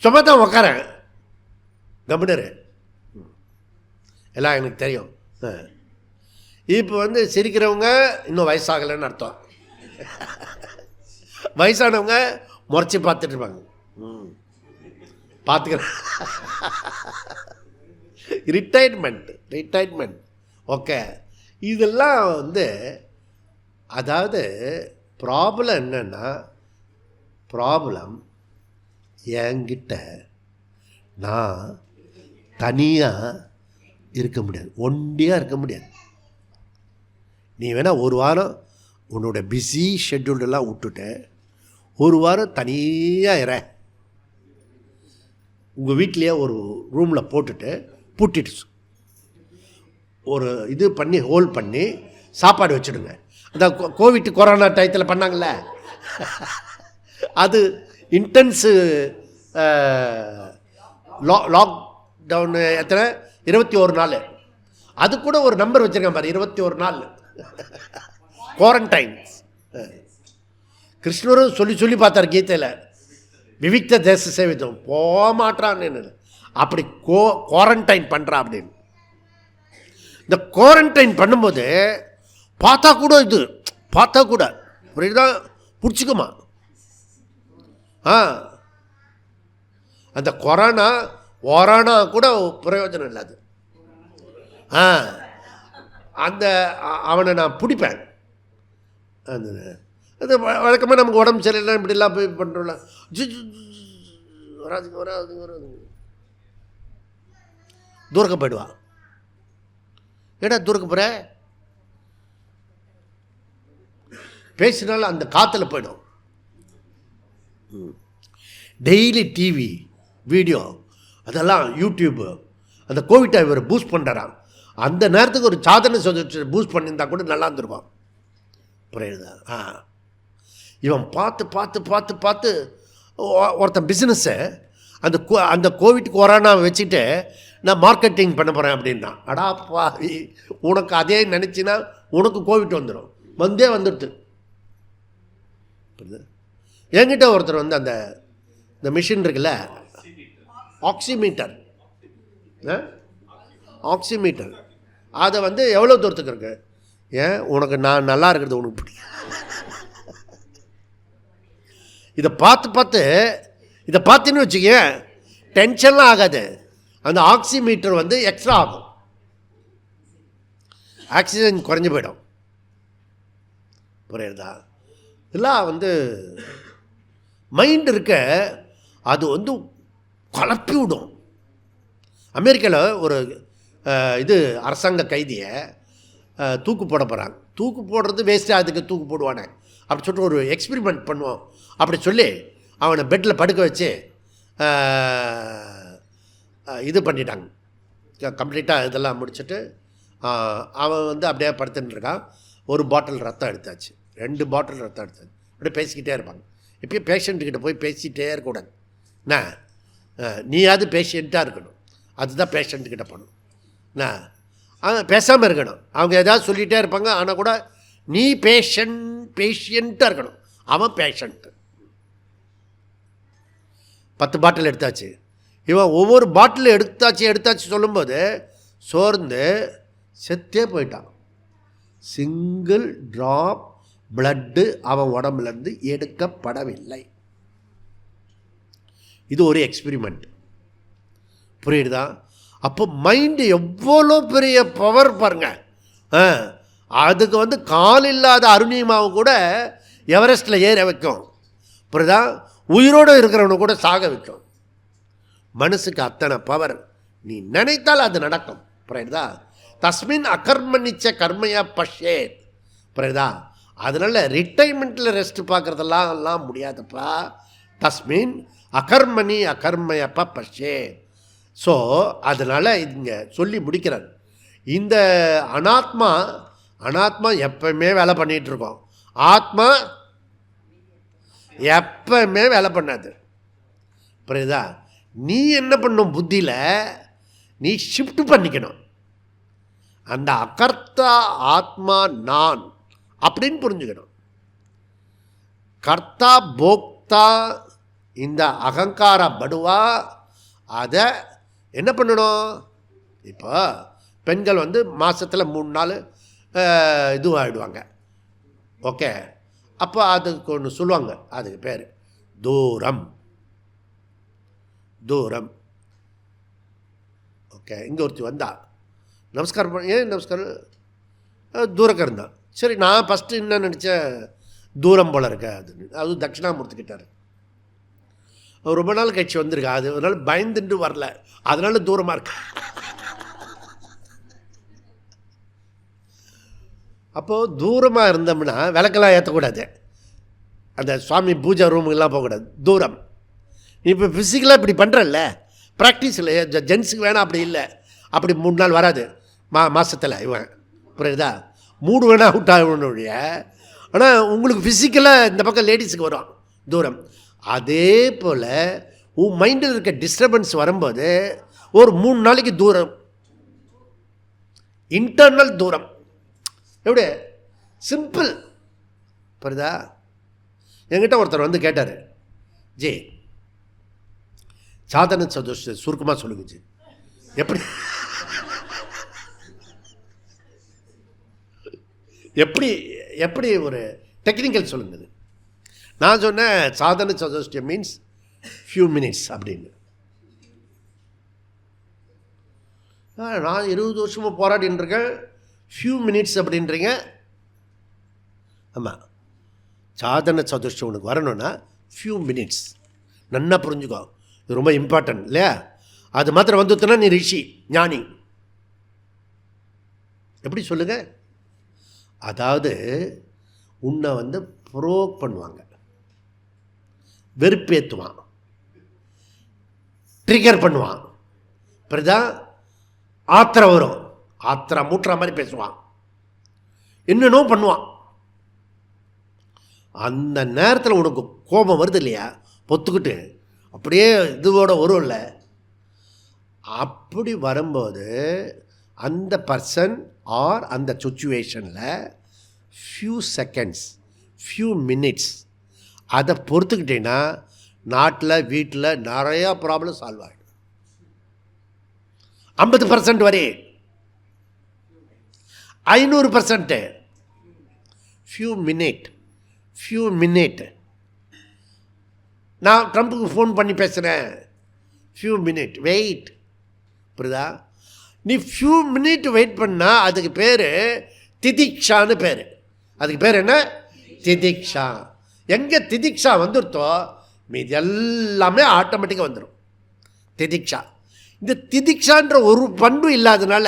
சும்மா தான் உட்காரேன், கம்முனரு, எல்லாம் எனக்கு தெரியும். இப்போ சிரிக்கிறவங்க இன்னும் வயசாகலைன்னு அர்த்தம். வயசானவங்க முறைச்சி பார்த்துட்டு இருப்பாங்க. பார்த்துக்கிறேன். Retirement okay. இதெல்லாம் அதாவது ப்ராப்ளம் என்னென்னா, ப்ராப்ளம் என்கிட்ட நான் தனியாக இருக்க முடியாது, ஒண்டியாக இருக்க முடியாது. நீ வேணால் ஒரு வாரம் உன்னோட பிஸி ஷெட்யூலெல்லாம் விட்டுட்டு ஒரு வாரம் தனியாக இற, உங்கள் வீட்லேயே ஒரு ரூமில் போட்டுட்டு பூட்டிட்டு ஒரு இது பண்ணி ஹோல்ட் பண்ணி சாப்பாடு வச்சுடுங்க. அந்த கோவிட் கொரோனா டயத்தில் பண்ணாங்கள்ல, அது இன்டென்ஸு லாக்டவுனு எத்தனை 21 நாள். அது கூட ஒரு நம்பர் வச்சுருக்கேன் பாரு, 21 நாள் குவாரண்டைன். கிருஷ்ணரும் சொல்லி பார்த்தார் கீதையில், விவிக்த தேச சேவித்தம் போக மாட்டான்னு, அப்படி குவாரண்டைன் பண்ணுறான் அப்படின்னு. இந்த குவாரண்டைன் பண்ணும்போது பார்த்தா கூட புரியுதா, பிடிச்சிக்குமா? அந்த கொரோனா கூட பிரயோஜனம் இல்லாது. அந்த அவனை நான் பிடிப்பேன். அது வழக்கமாக நமக்கு உடம்பு சரியில்லை இப்படிலாம் போய் பண்ணுறோம்ல, வராதுங்க தூரக்க போயிடுவான். ஏடா தூரக்க போகிற, பேசினாலும் அந்த காற்றுல போயிடும். டெய்லி டிவி வீடியோ அதெல்லாம் யூடியூப்பு, அந்த கோவிட்டை இவர் பூஸ்ட் பண்ணுறான். அந்த நேரத்துக்கு ஒரு சாதனை பூஸ்ட் பண்ணியிருந்தா கூட நல்லா இருந்திருப்பான், புரியுதா? இவன் பார்த்து ஒருத்தன் பிஸ்னஸ்ஸை அந்த கோவிட் கொரோனா வச்சுட்டு நான் மார்க்கெட்டிங் பண்ண போகிறேன் அப்படின்னா, அடாப்பா உனக்கு அதே நினச்சின்னா உனக்கு கோவிட் வந்துடும். வந்துடுது. என்கிட்ட ஒருத்தர் அந்த மிஷின் இருக்குல்ல, ஆக்சிமீட்டர் அதை எவ்வளோ தூரத்துக்கு இருக்கு? ஏன் உனக்கு நான் நல்லா இருக்கிறது உனக்கு பிடிக்கும்? இதை பார்த்துன்னு வச்சுக்க, டென்ஷன்லாம் ஆகாது. அந்த ஆக்சிமீட்டர் எக்ஸ்ட்ரா ஆகும், ஆக்சிஜன் குறைஞ்சி போயிடும், புரியுறதா? இதெல்லாம் மைண்ட் இருக்க அது குழப்பி விடும். அமெரிக்காவில் ஒரு இது அரசாங்க கைதியை தூக்கு போட போகிறாங்க. தூக்கு போடுறது வேஸ்ட்டு, அதுக்கு தூக்கு போடுவானே அப்படி சொல்லிட்டு ஒரு எக்ஸ்பெரிமெண்ட் பண்ணுவோம் அப்படி சொல்லி அவனை பெட்டில் படுக்க வச்சு இது பண்ணிட்டாங்க. கம்ப்ளீட்டாக இதெல்லாம் முடிச்சுட்டு அவன் வந்து அப்படியே படுத்துன்னு இருக்கான். ஒரு பாட்டில் ரத்தம் எடுத்தாச்சு, 2 பாட்டில் ரத்தம் எடுத்தாச்சு. அப்படியே பேசிக்கிட்டே இருப்பாங்க. இப்போயும் பேஷண்ட்டுக்கிட்ட போய் பேசிகிட்டே இருக்கக்கூடாது. என்ன நீயாவது பேஷண்ட்டாக இருக்கணும், அதுதான் பேஷண்ட்டுக்கிட்ட போகணும். என்ன பேசாமல் இருக்கணும். அவங்க ஏதாவது சொல்லிகிட்டே இருப்பாங்க, ஆனால் கூட நீ பேஷண்ட்டாக இருக்கணும், அவன் பேஷண்ட்டு. 10 பாட்டில் எடுத்தாச்சு. இவன் ஒவ்வொரு பாட்டில் எடுத்தாச்சு சொல்லும்போது சோர்ந்து செத்தே போயிட்டான். சிங்கிள் ட்ராப் பிளட்டு அவன் உடம்புலேருந்து எடுக்கப்படவில்லை. இது ஒரு எக்ஸ்பிரிமெண்ட். புரியுதுதா? அப்போ மைண்டு எவ்வளோ பெரிய பவர் பாருங்க. அதுக்கு வந்து கால் இல்லாத அருணிமாவை கூட எவரெஸ்ட்டில் ஏற வைக்கும். புரியுதா? உயிரோடு இருக்கிறவனை கூட சாக வைக்கும். மனசுக்கு அத்தனை பவர். நீ நினைத்தால் அது நடக்கும். புரியுதா? தஸ்மின் அகர்மணிச்ச கர்மையா பஷேத். புரியுதா? அதனால் ரிட்டைர்மெண்ட்டில் ரெஸ்ட் பார்க்குறதெல்லாம் முடியாதுப்பா. தஸ்மின் அகர்மயப்ப பஷேத். ஸோ அதனால் இங்கே சொல்லி முடிக்கிறார். இந்த அனாத்மா எப்பவுமே வேலை பண்ணிகிட்ருக்கோம். ஆத்மா எப்பவுமே வேலை பண்ணாது. புரியுதா? நீ என்ன பண்ணும், புத்தியில் நீ ஷிஃப்ட் பண்ணிக்கணும். அந்த அகர்த்தா ஆத்மா நான் அப்படின்னு புரிஞ்சுக்கணும். கர்த்தா போக்தா இந்த அகங்கார படுவா அதை என்ன பண்ணணும்? இப்போ பெண்கள் வந்து மாதத்தில் 3 நாள் இதுவாகிடுவாங்க. ஓகே, அப்போ அதுக்கு ஒன்று சொல்லுவாங்க, அதுக்கு பேர் தூரம். ஓகே, இங்கே ஒருத்தி வந்தா நமஸ்காரம் பண்ண, ஏன் நமஸ்காரம், தூரக்காரன் தான். சரி, நான் ஃபஸ்ட்டு என்ன நினச்சேன், தூரம் போல் இருக்க அது தட்சிணாமூர்த்திக்கிட்டார். ரொம்ப நாள் கட்சி வந்திருக்கா, அது ஒரு நாள் பயந்துட்டு வரல, அதனால தூரமாக இருக்கு. அப்போது தூரமாக இருந்தோம்னா விளக்கெல்லாம் ஏற்றக்கூடாது, அந்த சுவாமி பூஜை ரூமுக்கெல்லாம் போகக்கூடாது, தூரம். இப்போ ஃபிசிக்கலாக இப்படி பண்ணுறல்ல, ப்ராக்டிஸில் ஜென்ஸுக்கு வேணாம், அப்படி இல்லை. அப்படி 3 நாள் வராது மாதத்தில் இவன். புரியுதா? 3 வேணால் அவுட் ஆகணுடைய. ஆனால் உங்களுக்கு ஃபிசிக்கலாக இந்த பக்கம் லேடிஸுக்கு வரும் தூரம். அதே போல் உன் மைண்டில் இருக்க டிஸ்டர்பன்ஸ் வரும்போது ஒரு 3 நாளைக்கு தூரம், இன்டர்னல் தூரம். எப்படி சிம்பிள். புரியுதா? என்கிட்ட ஒருத்தர் வந்து கேட்டார், ஜி சாதன சதுஷ்ட சுருக்கமாக சொல்லுங்க ஜி, எப்படி எப்படி எப்படி ஒரு டெக்னிக்கல் சொல்லுங்க. நான் சொன்னேன் சாதன சதுஷ்டியம் மீன்ஸ் ஃபியூ மினிட்ஸ் அப்படின்னு. நான் 20 வருஷமாக போராடின்னு இருக்கேன், ஃபியூ மினிட்ஸ் அப்படின்றீங்க. ஆமாம், சாதன சதுஷ்டியம் உனக்கு வரணும்னா ஃபியூ மினிட்ஸ். நன்னா புரிஞ்சுக்கோ, இது ரொம்ப இம்பார்ட்டன்ட் இல்லையா? அது மாத்திரம் வந்துட்டுனா நீ ரிஷி ஞானி. எப்படி சொல்லுங்க? அதாவது உன்னை வந்து ப்ரோக் பண்ணுவாங்க, வெறுப்பேற்றுவான், ட்ரிகர் பண்ணுவான். புரியுதா? ஆத்திரம் வரும், ஆத்திரம் மூட்டுற மாதிரி பேசுவான், என்னென்னோ பண்ணுவான். அந்த நேரத்தில் உனக்கு கோபம் வருது இல்லையா, பொத்துக்கிட்டு அப்படியே இதுவோட வரும்ல, அப்படி வரும்போது அந்த பர்சன் ஆர் அந்த சுச்சுவேஷனில் ஃபியூ செகண்ட்ஸ், ஃபியூ மினிட்ஸ் அதை பொறுத்துக்கிட்டேன்னா நாட்டில் வீட்டில் நிறையா ப்ராப்ளம் சால்வ் ஆகிடும். 50% வரை, 500%. Few minute. நான் ட்ரம்ப்புக்கு ஃபோன் பண்ணி பேசுகிறேன், ஃபியூ மினிட் வெயிட். புரியுதா? நீ ஃபியூ மினிட் வெயிட் பண்ணால் அதுக்கு பேர் திதிக்ஷான்னு பேர். அதுக்கு பேர் என்ன? திதிக்ஷா. எங்கே திதிக்ஷா வந்துருத்தோ மீது எல்லாமே ஆட்டோமேட்டிக்காக வந்துடும். திதிக்ஷா. இந்த திதிக்ஷான்ற ஒரு பண்பு இல்லாதனால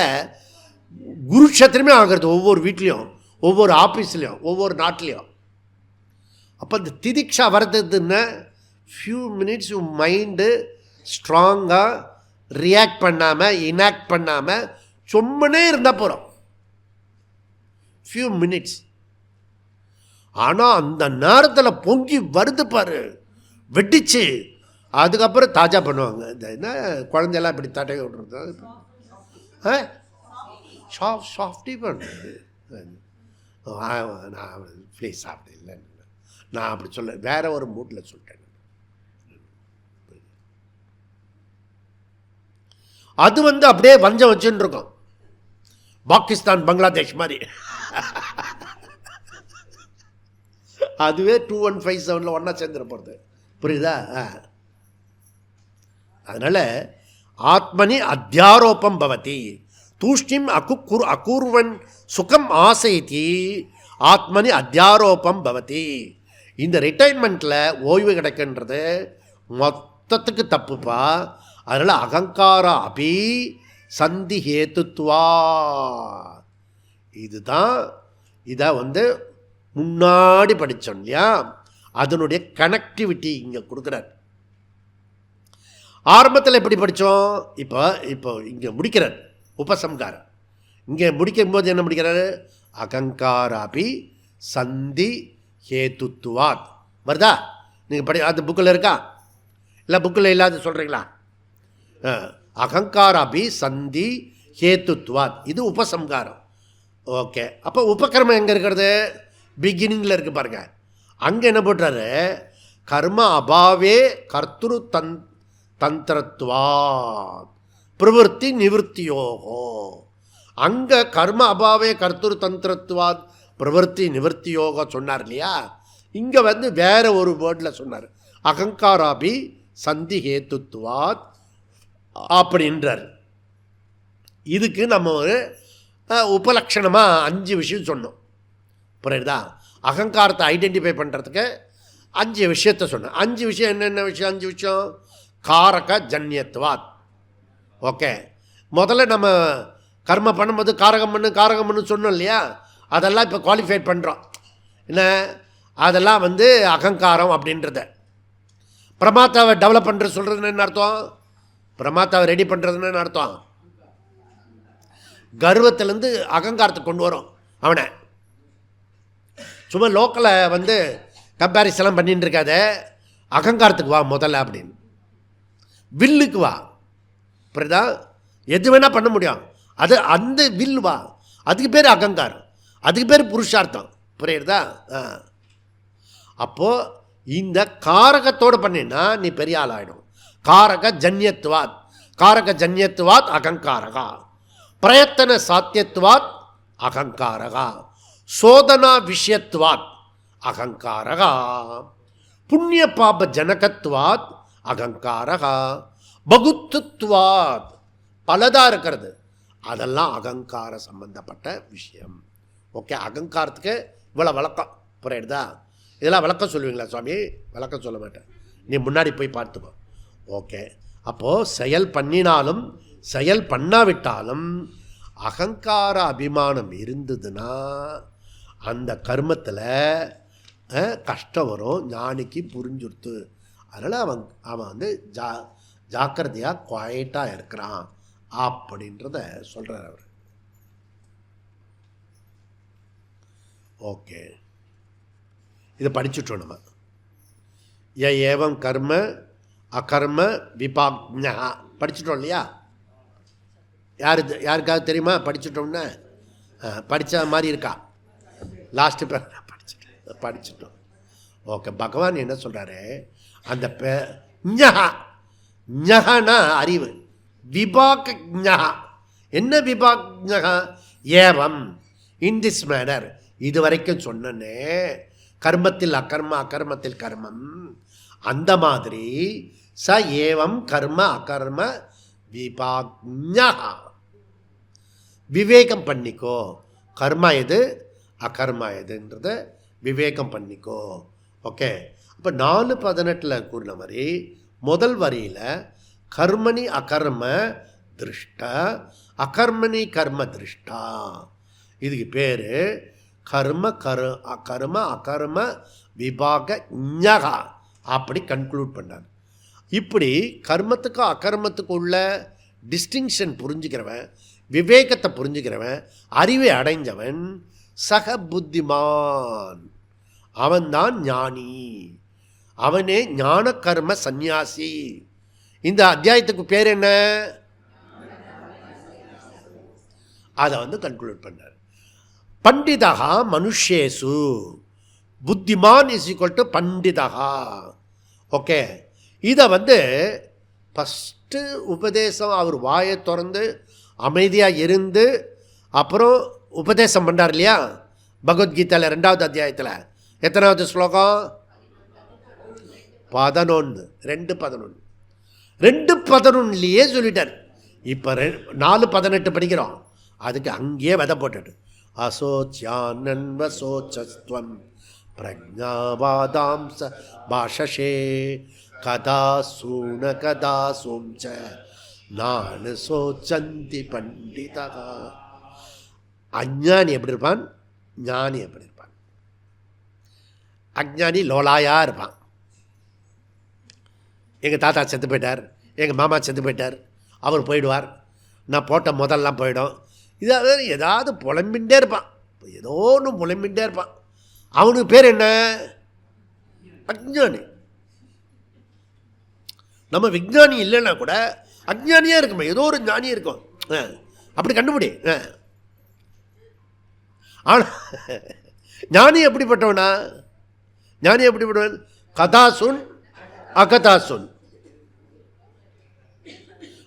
குருஷத்திரமே ஆகிறது ஒவ்வொரு வீட்லேயும், ஒவ்வொரு ஆஃபீஸ்லேயும், ஒவ்வொரு நாட்டிலையும். அப்போ இந்த திதிக்ஷா வர்றதுன்னு ஃபியூ மினிட்ஸ் மைண்டு ஸ்ட்ராங்காக ரியாக்ட் பண்ணாமல், இனாக்ட் பண்ணாமல் சும்மனே இருந்தால் போகிறோம். Few minutes. ஆனால் அந்த நேரத்தில் பொங்கி வருது பாரு, வெட்டிச்சு. அதுக்கப்புறம் தாஜா பண்ணுவாங்க. இந்த என்ன குழந்தையெல்லாம் இப்படி தட்டை விட்றது, சாஃப்டி பண்ணுறது. நான் ப்ளீஸ் சாப்பிட இல்லை, நான் அப்படி சொல்ல, வேற ஒரு மூட்டில் சொல்லிட்டேன். அது அப்படியே வஞ்சம் வச்சுன்னு இருக்கும், பாகிஸ்தான் பங்களாதேஷ் மாதிரி. அதுவே 2157 ஒன்றா சேர்ந்துட போகிறது, புரியுதா? அதனால் ஆத்மனி அத்தியாரோபம் பவதி தூஷ்டிம் அகூர்வன் சுகம் ஆசைத்தி ஆத்மனி அத்தியாரோபம் பவதி. இந்த ரிட்டைர்மெண்ட்டில் ஓய்வு கிடைக்கின்றது மொத்தத்துக்கு தப்புப்பா. அதனால் அகங்கார அபி சந்தி ஹேத்துவா. இதுதான் இதை முன்னாடி படித்தோம் இல்லையா, அதனுடைய கனெக்டிவிட்டி இங்கே கொடுக்குறார். ஆரம்பத்தில் எப்படி படித்தோம், இப்போ இங்கே முடிக்கிறார் உபசம்காரம். இங்கே முடிக்கும் போது என்ன முடிக்கிறாரு, அகங்காராபி சந்தி ஹேத்துவாத். வருதா? நீங்கள் அது புக்கில் இருக்கா, இல்லை புக்கில் இல்லாத சொல்கிறீங்களா? அகங்காராபி சந்தி ஹேத்துவாத், இது உபசம்காரம். ஓகே, அப்போ உபகர்மம் எங்கே இருக்கிறது? பிகினிங்கில் இருக்குது பாருங்க. அங்கே என்ன போட்டுறாரு, கர்ம அபாவே கர்த்துரு தந்திரத்வாத் பிரவருத்தி நிவர்த்தியோகோ. அங்கே கர்ம அபாவே கர்த்துரு தந்திரத்வாத் பிரவருத்தி நிவர்த்தியோகோ சொன்னார் இல்லையா, இங்கே வேற ஒரு வேர்டில் சொன்னார், அகங்காராபி சந்தி ஹேத்துவாத் அப்படின்றார். இதுக்கு நம்ம ஒரு உபலட்சணமாக 5 விஷயம் சொன்னோம், புரியுதா? அகங்காரத்தை ஐடென்டிஃபை பண்ணுறதுக்கு 5 விஷயத்தை சொன்னேன். 5 விஷயம் என்னென்ன விஷயம்? 5 விஷயம் காரக ஜன்யத்வாத். ஓகே, முதல்ல நம்ம கர்ம பண்ணும்போது காரகம் பண்ணு சொன்னோம் இல்லையா, அதெல்லாம் இப்போ குவாலிஃபைட் பண்ணுறோம். என்ன அதெல்லாம் அகங்காரம் அப்படின்றத. பிரமாத்தாவை டெவலப் பண்ணுறது சொல்கிறதுன்னு என்ன அர்த்தம்? பிரமாத்தாவை ரெடி பண்ணுறதுன்னு என்ன அர்த்தம்? கர்வத்திலேருந்து அகங்காரத்தை கொண்டு வரும் அவனை. சும்மா லோக்கலை கம்பேரிசன்லாம் பண்ணிட்டு இருக்காத, அகங்காரத்துக்கு வா முதல்ல அப்படின்னு, வில்லுக்கு வா. புரியுதா? எது வேணால் பண்ண முடியும், அது அந்த வில் வா, அதுக்கு பேர் அகங்காரம், அதுக்கு பேர் புருஷார்த்தம். புரியுறதா? அப்போது இந்த காரகத்தோடு பண்ணினா நீ பெரிய ஆள் ஆகிடும். காரக ஜன்யத்வாத் அகங்காரகா, பிரயத்தன சாத்தியத்வாத் அகங்காரகா, சோதனா விஷயத்வாத் அகங்காரகா, புண்ணிய பாப ஜனகத்வாத் அகங்காரகா, பகுத்துவாத் பலதாக இருக்கிறது, அதெல்லாம் அகங்கார சம்பந்தப்பட்ட விஷயம். ஓகே, அகங்காரத்துக்கு இவ்வளோ விளக்கம். புரியுதா? இதெல்லாம் விளக்கம் சொல்லுவீங்களா சுவாமி? விளக்கம் சொல்ல மாட்டேன், நீ முன்னாடி போய் பார்த்துக்கோ. ஓகே, அப்போது செயல் பண்ணினாலும் செயல் பண்ணாவிட்டாலும் அகங்கார அபிமானம் இருந்ததுன்னா அந்த கர்மத்தில் கஷ்டம் வரும். ஞானிக்கு புரிஞ்சுடுத்து, அதனால் அவன் ஜாக்கிரதையாக குவாய்ட்டாக இருக்கிறான் அப்படின்றத சொல்கிறார் அவர். ஓகே, இதை படிச்சுட்டோம் நம்ம. ஏவம் கர்ம அகர்ம விபாக்ஞா படிச்சுட்டோம் இல்லையா? யாருக்காவது தெரியுமா? படிச்சுட்டோம்னா படித்த மாதிரி இருக்கா? லாஸ்ட்டு பேர் படிச்சுட்டோம். ஓகே, பகவான் என்ன சொல்கிறாரு, அந்த ஞஹனா அறிவு, விபாக் ஞஹா. என்ன விபாக் ஞஹா? ஏவம் இன் திஸ் மேனர், இது வரைக்கும் சொன்னே கர்மத்தில் அகர்ம அகர்மத்தில் கர்மம், அந்த மாதிரி ச ஏவம் கர்ம அகர்ம விபாக்ஞா. விவேகம் பண்ணிக்கோ, கர்மா எது அகர்மா எதுன்றத விவேகம் பண்ணிக்கோ. ஓகே, அப்போ 4:18 கூறின மாதிரி முதல் வரியில் கர்மணி அகர்ம திருஷ்டா அகர்மணி கர்ம திருஷ்டா, இதுக்கு பேர் கர்ம கர்ம அகர்ம விபாக ஞகா அப்படி கன்க்ளூட் பண்ணார். இப்படி கர்மத்துக்கும் அகர்மத்துக்கும் உள்ள டிஸ்டிங்ஷன் புரிஞ்சுக்கிறவன், விவேகத்தை புரிஞ்சுக்கிறவன், அறிவை அடைஞ்சவன் சக புத்திமான், அவன்தான் ஞானி, அவனே ஞான கர்ம சந்நியாசி. இந்த அத்தியாயத்துக்கு பேர் என்ன? அதை கன்க்ளூட் பண்ணார். பண்டிதா மனுஷேசு, புத்திமான் இஸ் ஈக்குவல் டு பண்டிதா. ஓகே, இதை ஃபஸ்ட்டு உபதேசம் அவர் வாயை திறந்து அமைதியாக இருந்து அப்புறம் உபதேசம் பண்ணார் இல்லையா? பகவத்கீதையில் 2வது அத்தியாயத்தில் எத்தனாவது ஸ்லோகம்? 11. 2:11. 2:11லேயே சொல்லிட்டார். இப்போ 4:18 படிக்கிறோம். அதுக்கு அங்கேயே விதை போட்டுட்டு அசோச்யானன்வசோச்சஸ்துவம் பிரஜாவாதாம்ச பாஷே கதா சூன கதா சோம்ச நான் சோச்சந்தி பண்டிதா. அஞ்ஞானி எப்படி இருப்பான், ஞானி எப்படி இருப்பான்? அஞ்ஞானி லோலாயா இருப்பான். எங்கள் தாத்தா செத்து போயிட்டார், எங்கள் மாமா செத்து போயிட்டார், அவர் போயிடுவார், நான் போட்ட முதல்லாம் போயிடும், இதாவது ஏதாவது புலம்பின்ண்டே இருப்பான். ஏதோ ஒன்று புலம்பின்ண்டே இருப்பான். அவனுக்கு பேர் என்ன? அஞ்ஞானி. நம்ம விஞ்ஞானி இல்லைன்னா கூட அஞ்ஞானியாக இருக்குமே, ஏதோ ஒரு ஞானி இருக்கும். அப்படி கண்டுபிடி. ஆனால் ஞானி எப்படிப்பட்டவனா? ஞானி எப்படிப்பட்டவன்? கதாசுன் அகதாசுன்.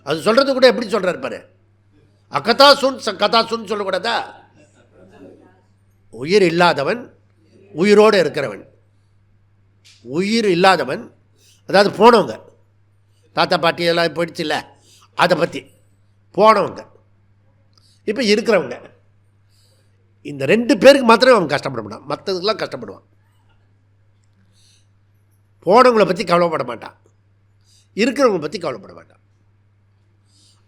அது சொல்கிறது கூட எப்படி சொல்கிறார் பாரு. அகதாசுன் கதாசுன் சொல்லக்கூடாதா? உயிர் இல்லாதவன், உயிரோடு இருக்கிறவன். உயிர் இல்லாதவன் அதாவது போனவங்க, தாத்தா பாட்டி எல்லாம் போயிடுச்சு இல்லை, அதை பற்றி போனவங்க. இப்போ இருக்கிறவங்க, இந்த 2 பேருக்கு மாத்திரம் அவன் கஷ்டப்பட மாட்டான், மற்றதுக்கெல்லாம் கஷ்டப்படுவான். போனவங்களை பற்றி கவலைப்பட மாட்டான், இருக்கிறவங்களை பற்றி கவலைப்பட மாட்டான்.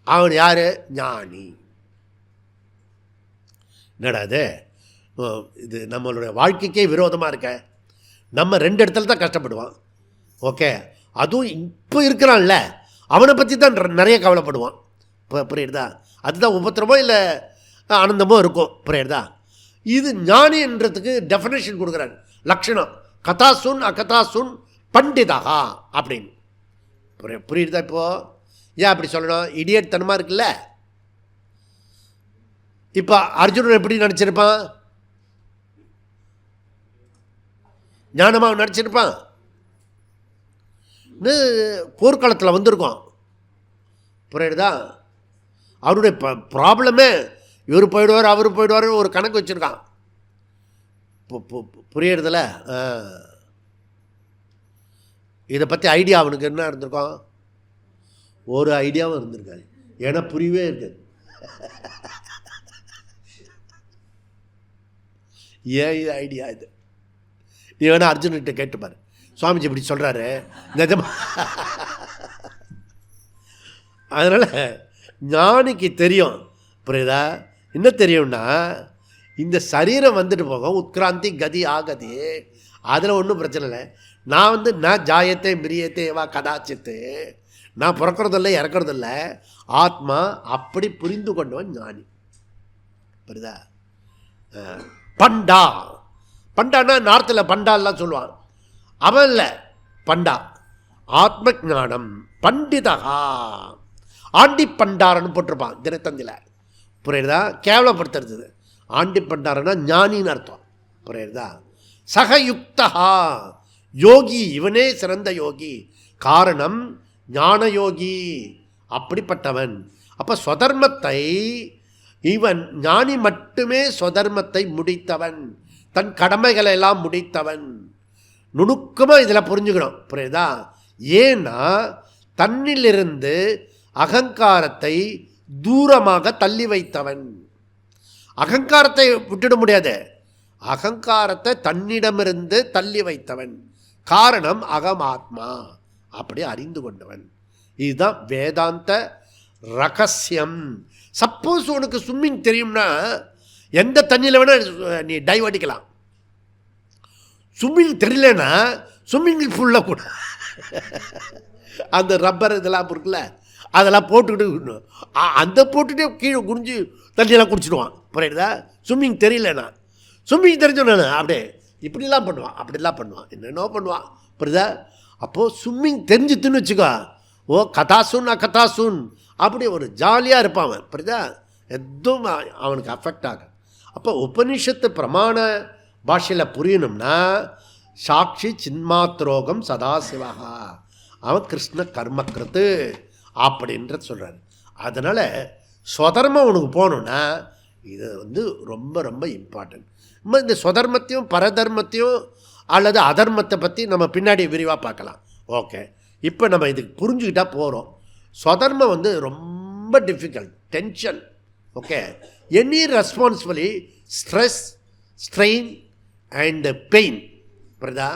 அவன் யார்? ஞானி. என்னடா இது நம்மளுடைய வாழ்க்கைக்கே விரோதமாக இருக்க. நம்ம 2 இடத்துல தான் கஷ்டப்படுவான். ஓகே, அதுவும் இப்போ இருக்கிறான்ல அவனை பற்றி தான் நிறைய கவலைப்படுவான். புரியுறதா? அதுதான் உபத்திரமோ இல்லை ஆனந்தமோ இருக்கும். புரியுறதா? இது ஞானின்றதுக்கு டெஃபினேஷன் கொடுக்குறாரு, லக்ஷணம். கதாசுன் அகதாசுன் பண்டிதா அப்படின்னு. புரியுறதா? இப்போது ஏன் அப்படி சொல்லணும்? இடியட் தனமாக இருக்குல்ல. இப்போ அர்ஜுனன் எப்படி நினச்சிருப்பான்? ஞானமாக நடிச்சிருப்பான். போர்க்காலத்தில் வந்திருக்கோம். புரியுதா? அவருடைய ப்ராப்ளமே இவர் போயிடுவார் அவர் போயிடுவார் ஒரு கணக்கு வச்சுருக்கான். புரியறதில்ல? இதை பற்றி ஐடியா அவனுக்கு என்ன இருந்திருக்கோம்? ஒரு ஐடியாவும் இருந்திருக்காது. ஏன்னா புரியவே இருக்காது. ஏன் இது ஐடியா இது? நீ வேணா அர்ஜுன்கிட்ட கேட்டுப்பார், சுவாமிஜி இப்படி சொல்கிறாரு நிஜமா. அதனால் ஞானிக்கு தெரியும். புரியுதா? என்ன தெரியும்னா, இந்த சரீரம் வந்துட்டு போகும், உத்கிராந்தி கதி ஆகதி, அதில் ஒன்றும் பிரச்சனை இல்லை. நான் நான் ஜாயத்தை மிரியத்தை வா கதாச்சித்து, நான் பிறக்கிறதில்ல இறக்கிறதில்ல, ஆத்மா. அப்படி புரிந்து கொண்டவன் ஞானி. புரியுதா? பண்டா, பண்டானா நார்த்தில் பண்டாலாம் சொல்லுவான், அவன் இல்லை பண்டா. ஆத்ம ஞானம் பண்டிதா, ஆண்டி பண்டாரன்னு போட்டிருப்பான் தினத்தந்தியில். புரியுதா? கேவலப்படுத்துறது. ஆண்டி பண்டாரன்னா ஞானின்னு அர்த்தம். புரியுதா? சகயுக்தா, யோகி, இவனே சிறந்த யோகி. காரணம் ஞான யோகி, அப்படிப்பட்டவன். அப்போ ஸ்வதர்மத்தை, இவன் ஞானி மட்டுமே ஸ்வதர்மத்தை முடித்தவன், தன் கடமைகளை எல்லாம் முடித்தவன். நுணுக்கமாக இதில் புரிஞ்சுக்கணும். புரியுதா? ஏன்னா தன்னிலிருந்து அகங்காரத்தை தூரமாக தள்ளி வைத்தவன். அகங்காரத்தை விட்டுட முடியாது, அகங்காரத்தை தன்னிடமிருந்து தள்ளி வைத்தவன். காரணம் அகமாத்மா, அப்படி அறிந்து கொண்டவன். இதுதான் வேதாந்த ரகசியம். சப்போஸ் உனக்கு ஸ்விம்மிங் தெரியும்னா எந்த தண்ணியில் வேணால் நீ டைவ் அடிக்கலாம். ஸ்விம்மிங் தெரியலன்னா ஸ்விம்மிங் ஃபுல்லாக கூட அந்த ரப்பர் இதெல்லாம் இருக்குல்ல, அதெல்லாம் போட்டுக்கிட்டு அந்த போட்டுகிட்டே கீழே குடிஞ்சு தண்ணியெல்லாம் குடிச்சிடுவான். புரியுதா? ஸ்விம்மிங் தெரியலண்ணா. ஸ்விம்மிங் தெரிஞ்சவனு அப்படியே இப்படிலாம் பண்ணுவான், அப்படிலாம் பண்ணுவான், என்னென்னோ பண்ணுவான். புரியுதா? அப்போது ஸ்விம்மிங் தெரிஞ்சுட்டுன்னு வச்சுக்கோ, ஓ கதாசூன் அகதாசூன் அப்படி ஒரு ஜாலியாக இருப்பான் அவன். புரியுதா? எதுவும் அவனுக்கு அஃபெக்ட் ஆகும். அப்போ உபனிஷத்து பிரமாண பாஷையில் புரியணும்னா சாட்சி சின்மாத்ரோகம் சதாசிவகா, அவன் கிருஷ்ண கர்மக்கிருத்து அப்படின்ற சொல்கிறார். அதனால் ஸ்வதர்மம் உனக்கு போகணுன்னா இது வந்து ரொம்ப ரொம்ப இம்பார்ட்டன்ட். இந்த ஸ்வதர்மத்தையும் பரதர்மத்தையும் அல்லது அதர்மத்தை பற்றி நம்ம பின்னாடி விரிவாக பார்க்கலாம். ஓகே, இப்போ நம்ம இதுக்கு புரிஞ்சுக்கிட்டால் போகிறோம். ஸ்வதர்மம் வந்து ரொம்ப difficult, tension. Okay, any responsibly, stress, strain and pain. புரியுதா?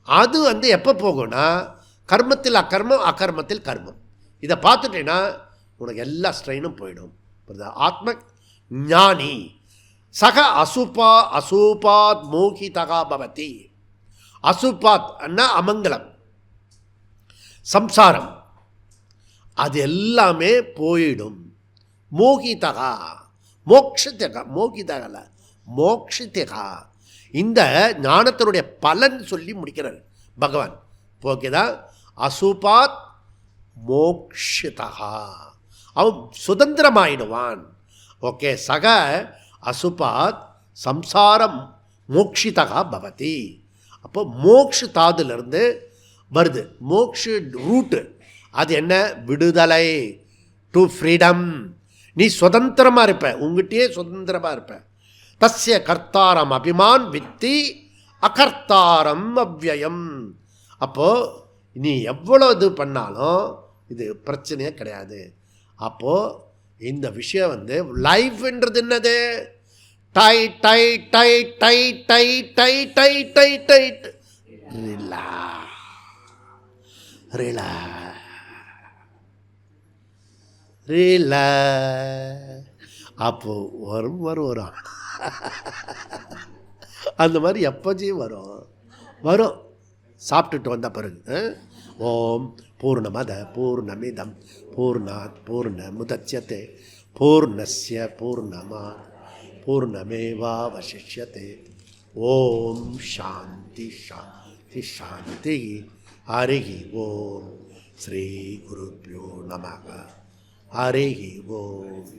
அது வந்து எப்போ போகும்னா கர்மத்தில் அக்கர்மம், அக்கர்மத்தில் கர்மம். இதை பார்த்துட்டேன்னா உனக்கு எல்லா ஸ்ட்ரெயினும் போயிடும். புரியுதா? ஆத்ம ஞானி சக அசூபாத் மோகிதகா பவதி. அசூபாத் அண்ணா அமங்கலம், சம்சாரம், அது எல்லாமே போயிடும். மோகிதகா, மோக்ஷிதகா, மோகிதகல மோக்ஷிதகா. இந்த ஞானத்தினுடைய பலன் சொல்லி முடிக்கிறார் பகவான். ஓகேதா? அசூபாத் மோக்ஷிதகா, அவன் சுதந்திரமாயிடுவான். ஓகே, சக அசுபாத் சம்சாரம் மோக்ஷிதகா பவதி. அப்போ மோக்ஷ தாதுலேருந்து வருது. மோக்ஷ ரூட்டு அது என்ன? விடுதலை, டு ஃப்ரீடம். நீ சுதந்திரமாக இருப்ப, உங்ககிட்டயே சுதந்திரமாக இருப்ப. தஸ்ய கர்த்தாரம் அபிமான் வித்தி அகர்த்தாரம் அவ்யயம். அப்போது நீ எவ்வளோ இது பண்ணாலும் இது பிரச்சனையே கிடையாது. அப்போது இந்த விஷயம் வந்து லைஃப்ன்றது என்னது? Tight tight tight tight tight tight tight tight tight ரிலா ரிலா ரிலா. அப்போ வரும் அந்த மாதிரி எப்போச்சும் வரும் சாப்பிட்டுட்டு வந்த பிறகு. ஓம் பூர்ணமத பூர்ணமிதம் பூர்ணாத் பூர்ணமுதச்யதே பூர்ணஸ்ய பூர்ணமா பூர்ணமேவாவசிஷ்யதே. ஓம் சாந்தி சாந்தி சாந்தி. ஹரிஹி ஓம். ஸ்ரீ குருப்யோ நமக. ஹரிஹி ஓம்.